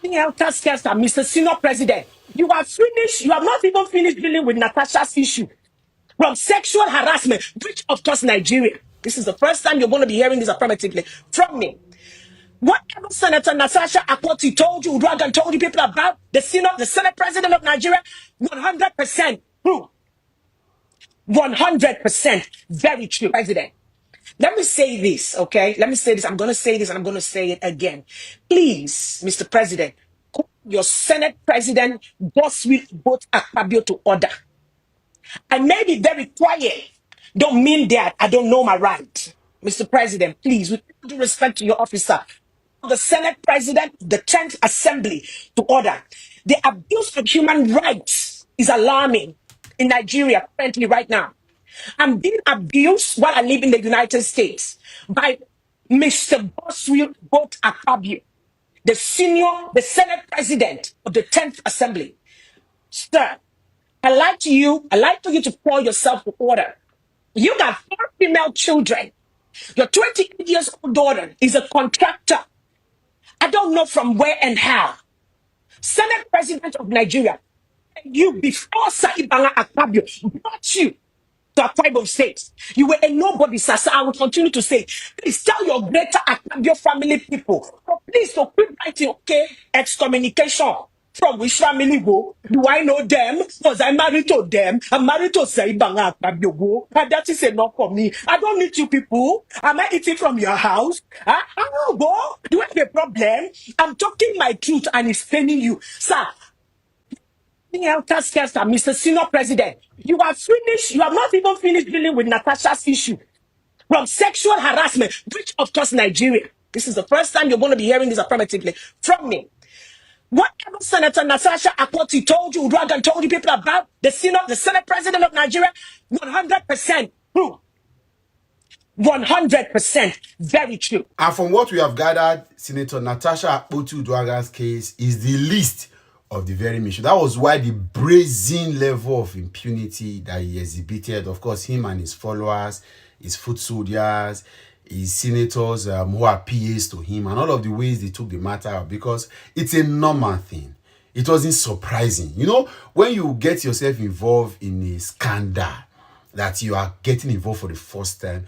Task Mr. Senior President, you have finished, you have not even finished dealing with Natasha's issue from sexual harassment, which of course Nigeria. This is the first time you're going to be hearing this affirmatively from me. Whatever Senator Natasha Akpabio told you, Dragon told you people about the Senate President of Nigeria, 100% true. 100% very true, President. Let me say this, okay? Let me say this. I'm going to say this and I'm going to say it again. Please, Mr. President, call your Senate President, boss with both Akpabio to order. I may be very quiet. Don't mean that I don't know my right. Mr. President, please, with due respect to your officer, the Senate President, the 10th Assembly to order. The abuse of human rights is alarming in Nigeria currently right now. I'm being abused while I live in the United States by Mr. Boswell Boat Akpabio, the Senate President of the 10th Assembly. Sir, I like you to call yourself to order. You got 4 female children. Your 28 years old daughter is a contractor. I don't know from where and how. Senate President of Nigeria, you before Saibanga Akpabio brought you to Akpabio State. You were a nobody, sir. So I will continue to say, please tell your greater Akpabio family people, please to quit writing, okay, excommunication. From which family go? Do I know them? Was I married to them? I'm married to Saibanga Akpabio go. And that is enough for me. I don't need you people. Am I eating from your house? Huh? I go. Do you have a problem? I'm talking my truth and explaining you. Sir, Task Mr. Senior President, you have finished, you have not even finished dealing with Natasha's issue from sexual harassment, which of course Nigeria. This is the first time you're going to be hearing this affirmatively from me. Whatever Senator Natasha Akpabio told you, Dragon told you people about the Senate President of Nigeria, 100% true. 100% very true. And from what we have gathered, Senator Natasha Akpabio Dragon's case is the least of the very mission. That was why the brazen level of impunity that he exhibited, of course, him and his followers, his foot soldiers, his senators who are PAs to him, and all of the ways they took the matter up, because it's a normal thing. It wasn't surprising. You know, when you get yourself involved in a scandal that you are getting involved for the first time,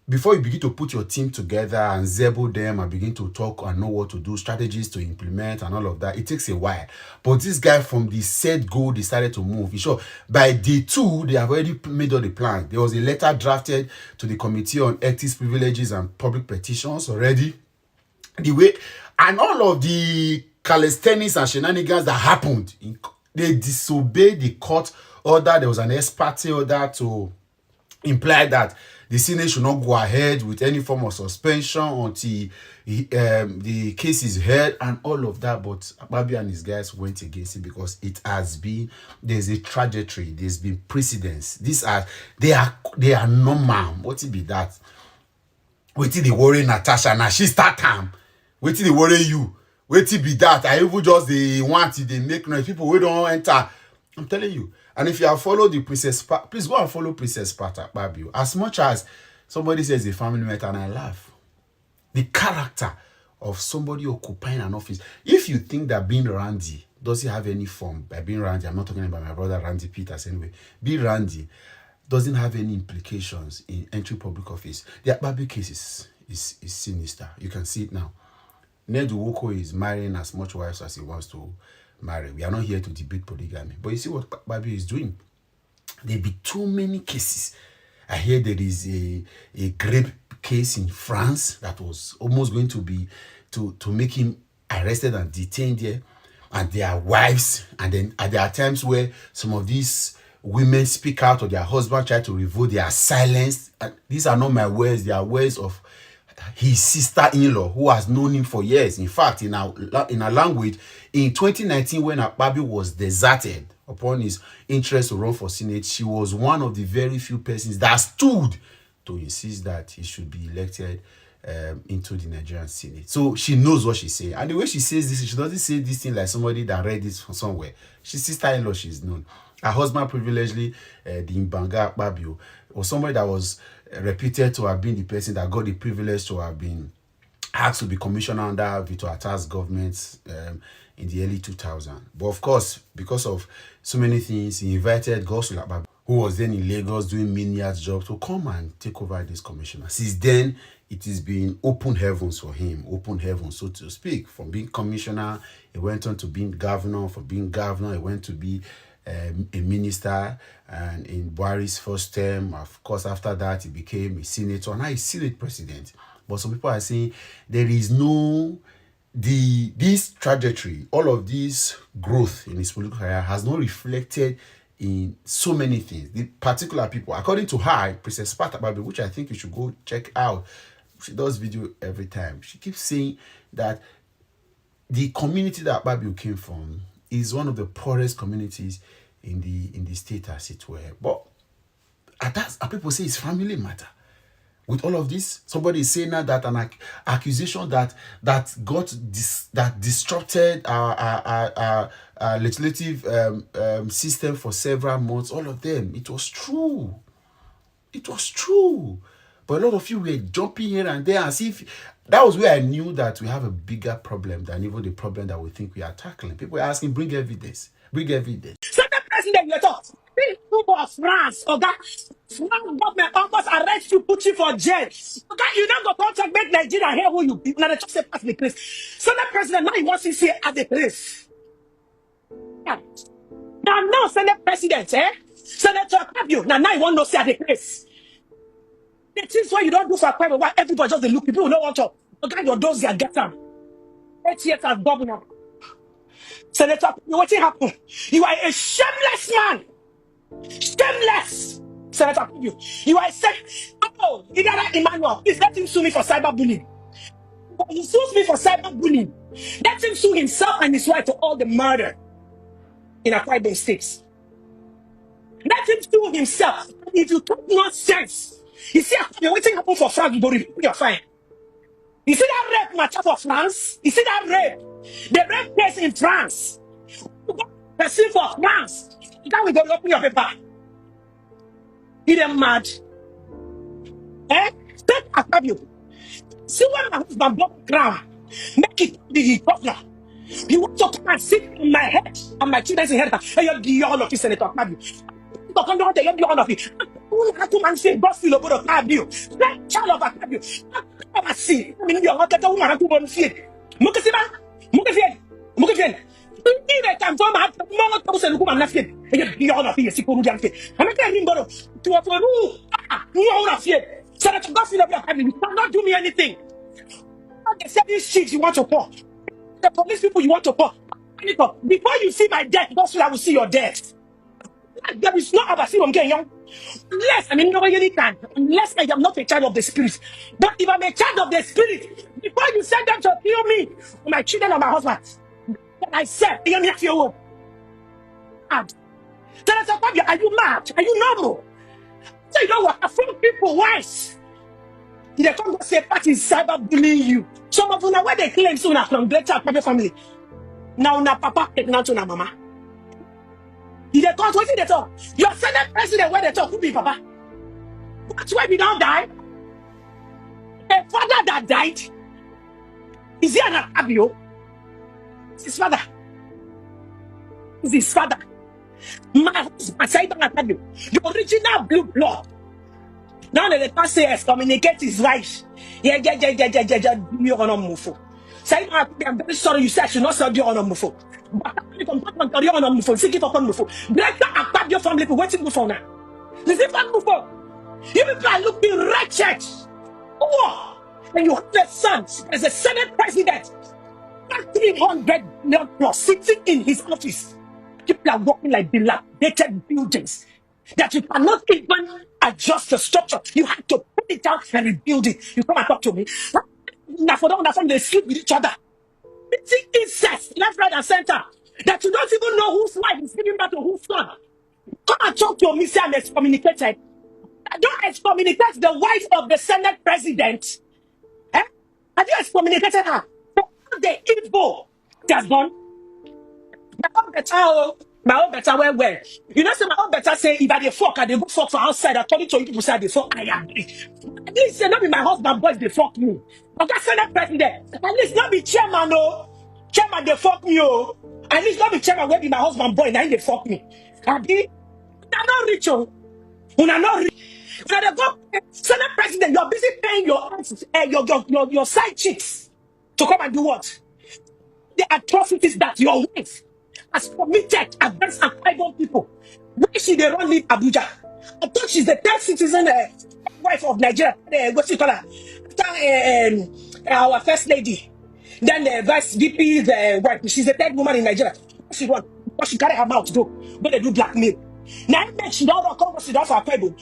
before you begin to put your team together and zebble them and begin to talk and know what to do, strategies to implement and all of that, it takes a while. But this guy, from the set goal, decided to move. Sure, by day 2, they have already made all the plans. There was a letter drafted to the Committee on Ethics, Privileges and Public Petitions already. The way, and all of the calisthenics and shenanigans that happened, they disobeyed the court order. There was an ex parte order to imply that the Senate should not go ahead with any form of suspension until the case is heard and all of that. But Akpabio and his guys went against it because it has been, there's a trajectory, there's been precedence. They are normal. What it be that? Wait till they worry Natasha now. She start time. Wait till they worry you. Wait till be that. I even just they want to they make noise. People we don't enter. I'm telling you. And if you have followed the Princess please go and follow Princess Akpabio. As much as somebody says a family member, and I laugh. The character of somebody occupying an office. If you think that being Randy doesn't have any form, by being Randy, I'm not talking about my brother Randy Peters anyway. Being Randy doesn't have any implications in entering public office. The Akpabio case is sinister. You can see it now. Ned Woko is marrying as much wives as he wants to marry. We are not here to debate polygamy. But you see what Akpabio is doing. There be too many cases. I hear there is a grape case in France that was almost going to be to make him arrested and detained there. And their wives, and then there are times where some of these women speak out or their husband try to revoke, they are silenced. And these are not my words, they are words of his sister-in-law who has known him for years. In fact, in our language, in 2019, when Akpabio was deserted upon his interest to run for Senate, she was one of the very few persons that stood to insist that he should be elected into the Nigerian Senate. So she knows what she's saying. And the way she says this, she doesn't say this thing like somebody that read this from somewhere. She's sister-in-law, she's known. Her husband, privilegedly, the Mbanga Akpabio, was somebody that was reputed to have been the person that got the privilege to have been asked to be commissioner under Victor Atta's government in the early 2000s. But of course, because of so many things, he invited Godswill Akpabio, who was then in Lagos doing menial jobs, to come and take over this commissioner. Since then, it has been open heavens for him, open heavens, so to speak. From being commissioner, he went on to being governor. From being governor, he went to be a minister. And in Buhari's first term, of course, after that, he became a senator. Now he's Senate president. But some people are saying there is no this trajectory, all of this growth in his political career has not reflected in so many things. The particular people, according to her, Princess Akpabio, which I think you should go check out. She does video every time. She keeps saying that the community that Akpabio came from is one of the poorest communities in the state, as it were. But people say it's family matter. With all of this, somebody is saying now that an accusation that disrupted our legislative system for several months. All of them, it was true. It was true. But a lot of you were jumping here and there as if that was where I knew that we have a bigger problem than even the problem that we think we are tackling. People are asking, bring evidence. Bring evidence. Second president, you talk. People of France, okay? France government almost arrest you, put you for jail. Okay, you don't go contact make Nigeria here who you be. Now they just say pass the place. Senate president, now he wants to see at the place. Yeah. Now, Senate president, Senator Akpabio, now he want to see at the place. The things why you don't do for Akpabio, why everybody just they look, people don't want to. Okay, your doors are get them. 8 years as governor. Senator, what happened? You are a shameless man. Shameless. Senator, you are a Idara Emmanuel, please let him sue me for cyberbullying. But he sues me for cyberbullying. Let him sue himself and his wife for all the murder in Akwa states. Let him sue himself. If you talk nonsense, you see, waiting happen for France, you're fine. You see that rape matter for France? You see that rape? The rape case in France. Person for France. You can't go open your paper. You them mad. Take Akpabio. See when my husband bought ground. Make it the governor. You want to come and sit on my head and my children's inheritance. And you're the honor of the Senator Akpabio. You're the honor of it. Who have to man say Godswill over Akpabio? That child of Akpabio. I see. I mean, you're not the woman who won't see it. Mukasiba, Mukasiba. Ile kamfoma hata mama kabisa lukuba nafie ye honor fie sikuru janke ameka rimboro to aforu you honor fie Senator Godswill over Akpabio, you cannot do me anything. They say these shit you want to pour, the police people you want to pour. Before you see my death, Godswill, I will see your death. There is no other thing I'm getting young. Unless, I mean, nobody really can. Unless I am not a child of the spirit. But if I'm a child of the spirit, before you send them to kill me, my children or my husband, then I said, you need to mad. Senator Akpabio, are you mad? Are you normal? So you know what? I found people wise. They come to say that is cyberbullying you. Some of you now where they claim so now from greater Akpabio family. Now papa now to mama. They come to they talk. Your Senate president where they talk who be papa. That's why we don't die. A father that died. Is he an Akpabio? It's his father. It's his father. My husband, Akpabio, the original blue blood. Now that the pastor has communicated his wife. Yeah. You are not move. Say, I'm very sorry you said I should not sell you on a mufo. But you can put on your own mufo, seek it upon mufo. Break the Akpabio family for waiting mufo now. Is it not mufo? You people are looking wretched. Oh, and you have a son as a Senate president. 300 million plus sitting in his office. People are working like dilapidated buildings that you cannot even adjust the structure. You have to put it down and rebuild it. You come and talk to me. Now for them, they sleep with each other. It's incest, left, right, and center. That you don't even know whose wife is giving back to whose son. Come and talk to me, say I'm excommunicated. I don't excommunicate the wife of the Senate president. Have you excommunicated her? For the evil that's done. The child, My own better well. You know, say my own better say if I dey fuck, I dey go fuck for outside. According to you people say I dey fuck, I agree. At least say not be my husband boys they fuck me. But that's not president. At least not be chairman, no. Chairman they fuck me, oh. At least not be chairman where be my husband boy, now they fuck me. Abi, una not rich, oh. Una not rich. Una dey go Senate president, you're busy paying your side chicks to come and do what? The atrocities that your wife has committed against Akpabio people. Why she they run leave Abuja? I thought she's the third citizen wife of Nigeria. What's it called? After our first lady, then the vice VP's wife. She's the third woman in Nigeria. She run because she carry her mouth though. But they do blackmail. Now I make she don't want to come she don't for Akpabio.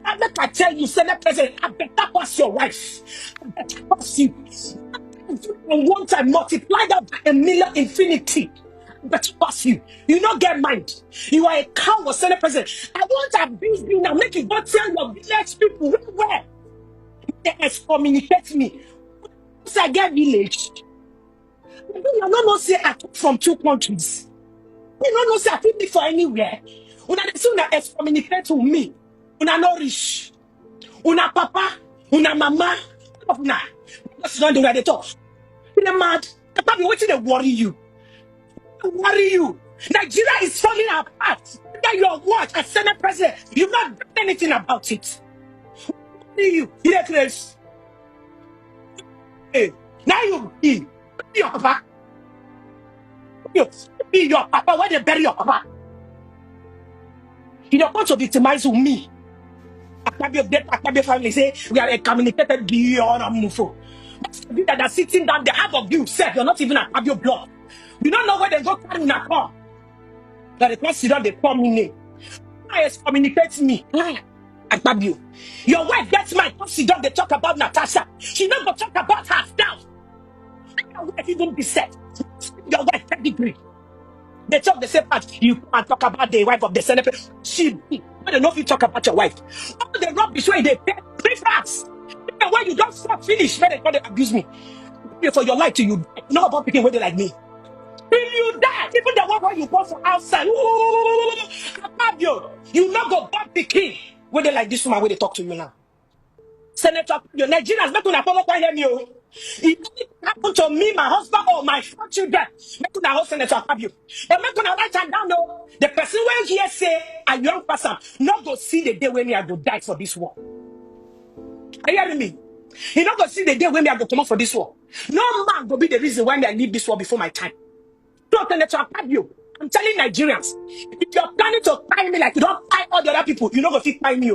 I make I tell you, Senate President, I better pass your wife. I better pass you. And one time multiply that by a million infinity. But pass you. You not get mind. You are a coward, Senate President. I want to abuse you now. Make you go tell your village people where they excommunicate me. Once I get village, you don't know say I come from two countries. You don't know say I fit be for anywhere. Una dey say una excommunicate to me. Una no rich. Una papa, una mama, all of una. Because you don't do what they talk. You're mad. Akpabio, what did they worry you? Worry you. Nigeria is falling apart. Under your watch as Senate President, you've not done anything about it. Worry you. Here, Grace. Hey, now you be your papa. You be your papa. Where they bury your papa? You don't want to victimize me. Akpabio family say we are communicated beyond Mufo. You that are sitting down, the half of you said you're not even Akpabio blood. You don't know where they go carry in a car. That the president they call me name. Why excommunicate me? Akpabio. Your wife gets my president. They talk about Natasha. She never talk about herself. Your wife even be said. Your wife pedigree. They talk the same part. You come and talk about the wife of the senator. She be. I don't know if you talk about your wife. All the rubbish where they pay 3 facts. When you don't stop finish, when they call they abuse me. For your life till you die. You know about picking where they like me. Till you die, even the one where you go for outside. Akpabio, you not go back the king. Where they like this woman where they talk to you now. Senator, your Nigerians not gonna follow hear me. If anything happen to me, my husband, or my 4 children, make una host Senator Akpabio. But make una write am down though. The person when here say a young person not go see the day when me I go die for this war. Are you hearing me? He not go see the day when me I go come out for this war. No man go be the reason why me I leave this war before my time. So Senator Akpabio, I'm telling Nigerians, if you're planning to buy me like you don't buy all the other people, you not go fit buy me.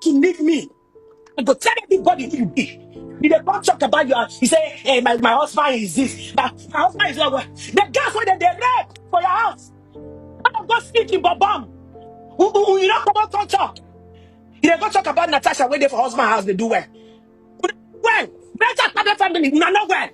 To leave me. I go tell everybody who you be. You dey come talk about your, you say, hey, my husband is this. My husband is not what. The girls when they rape for your house. I don't go speak in Babam. Who you not come out and talk. You dey go talk about Natasha when they for husband house, they do well. Well, better father family, you not well.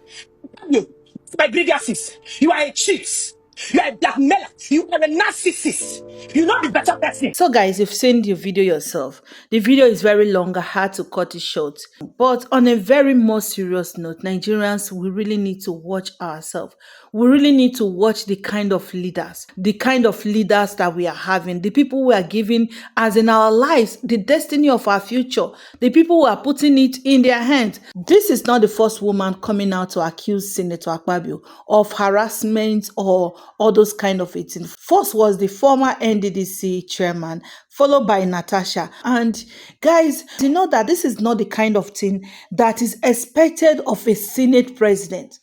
You, my grievances. You are a cheat. You are a blackmailer. You are a narcissist. You not the better person. So guys, you've seen the video yourself. The video is very long. I had to cut it short. But on a very more serious note, Nigerians, we really need to watch ourselves. We really need to watch the kind of leaders that we are having, the people we are giving as in our lives, the destiny of our future, the people who are putting it in their hands. This is not the first woman coming out to accuse Senator Akpabio of harassment or all those kind of things. First was the former NDDC chairman, followed by Natasha. And guys, you know that this is not the kind of thing that is expected of a Senate president.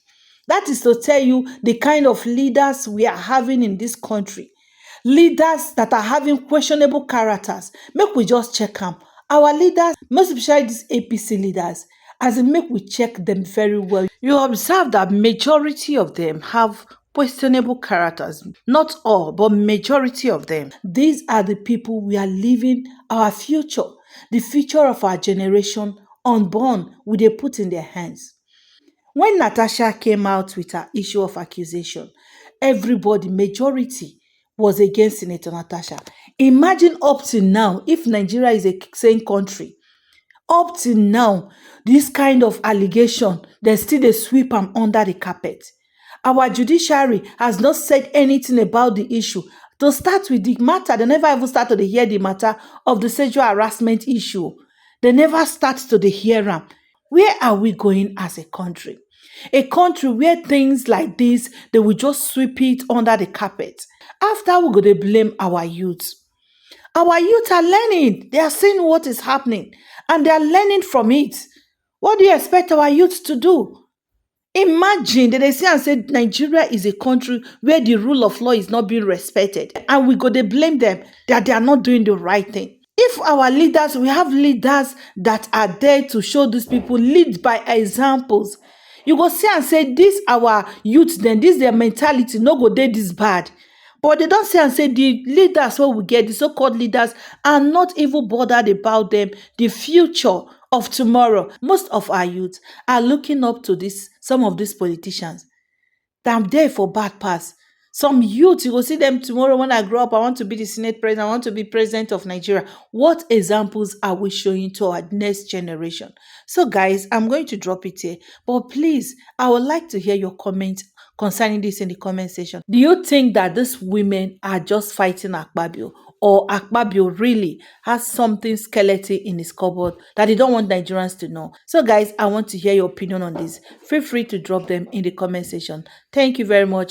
That is to tell you the kind of leaders we are having in this country. Leaders that are having questionable characters. Make we just check them. Our leaders, most especially these APC leaders, as in make we check them very well. You observe that majority of them have questionable characters. Not all, but majority of them. These are the people we are living our future. The future of our generation unborn, we they put in their hands. When Natasha came out with her issue of accusation, everybody, majority, was against Senator Natasha. Imagine up to now, if Nigeria is a sane country, up to now, this kind of allegation, they still they sweep them under the carpet. Our judiciary has not said anything about the issue. To start with the matter, they never even start to dey hear the matter of the sexual harassment issue. They never start to dey hear am. Where are we going as a country? A country where things like this, they will just sweep it under the carpet. After we go dey blame our youth. Our youth are learning. They are seeing what is happening and they are learning from it. What do you expect our youth to do? Imagine that they say and say Nigeria is a country where the rule of law is not being respected, and we go they blame them that they are not doing the right thing. If our leaders, we have leaders that are there to show these people, lead by examples. You go see and say this our youth, then this their mentality, no go dey this bad. But they don't say and say the leaders what we get, the so-called leaders, are not even bothered about them, the future of tomorrow. Most of our youth are looking up to some of these politicians. I'm there for bad pass. Some youth, you will see them tomorrow when I grow up. I want to be the Senate president. I want to be president of Nigeria. What examples are we showing to our next generation? So, guys, I'm going to drop it here. But please, I would like to hear your comments concerning this in the comment section. Do you think that these women are just fighting Akpabio? Or Akpabio really has something skeleton in his cupboard that they don't want Nigerians to know? So guys, I want to hear your opinion on this. Feel free to drop them in the comment section. Thank you very much.